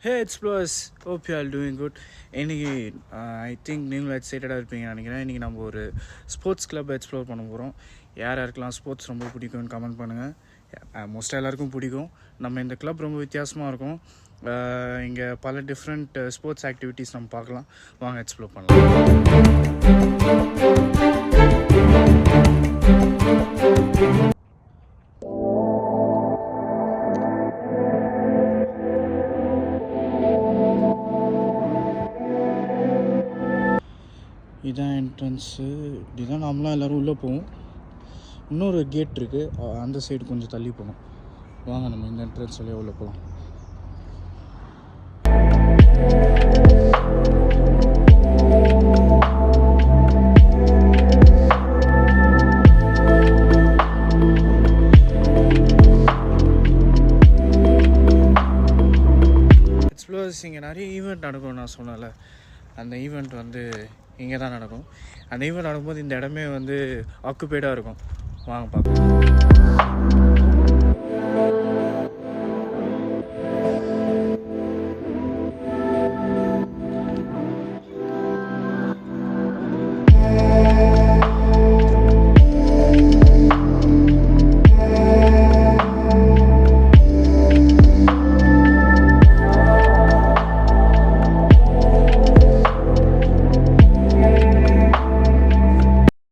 Hey explores, hope you are doing good. இன்றைக்கி I think நீங்களும் எக்ஸைட்டடாக இருப்பீங்கன்னு நினைக்கிறேன். இன்றைக்கி நம்ம ஒரு ஸ்போர்ட்ஸ் கிளப் எக்ஸ்ப்ளோர் பண்ண போகிறோம். யார் யாருக்கெல்லாம் ஸ்போர்ட்ஸ் ரொம்ப பிடிக்கும்னு கமெண்ட் பண்ணுங்கள். மோஸ்ட்டாக எல்லாருக்கும் பிடிக்கும். நம்ம இந்த கிளப் ரொம்ப வித்தியாசமாக இருக்கும். இங்கே பல டிஃப்ரெண்ட் ஸ்போர்ட்ஸ் ஆக்டிவிட்டீஸ் நம்ம பார்க்கலாம். வாங்க எக்ஸ்ப்ளோர் பண்ணலாம். இதான் என்ட்ரன்ஸு. இப்படிதான் நாமலாம் எல்லோரும் உள்ளே போவோம். இன்னொரு கேட் இருக்குது, அந்த சைடு கொஞ்சம் தள்ளி போகணும். வாங்க நம்ம இந்த என்ட்ரன்ஸ் வழியாக உள்ளே போகலாம். எக்ஸ்ப்ளோர்ஸ் இங்கே நிறைய ஈவெண்ட் நடக்கும். நான் சொன்னல, அந்த ஈவெண்ட் வந்து இங்கே தான் நடக்கும். அந்த ஈவெண்ட் நடக்கும்போது இந்த இடமே வந்து ஆக்குபைடாக இருக்கும். வாங்க பார்க்கலாம்.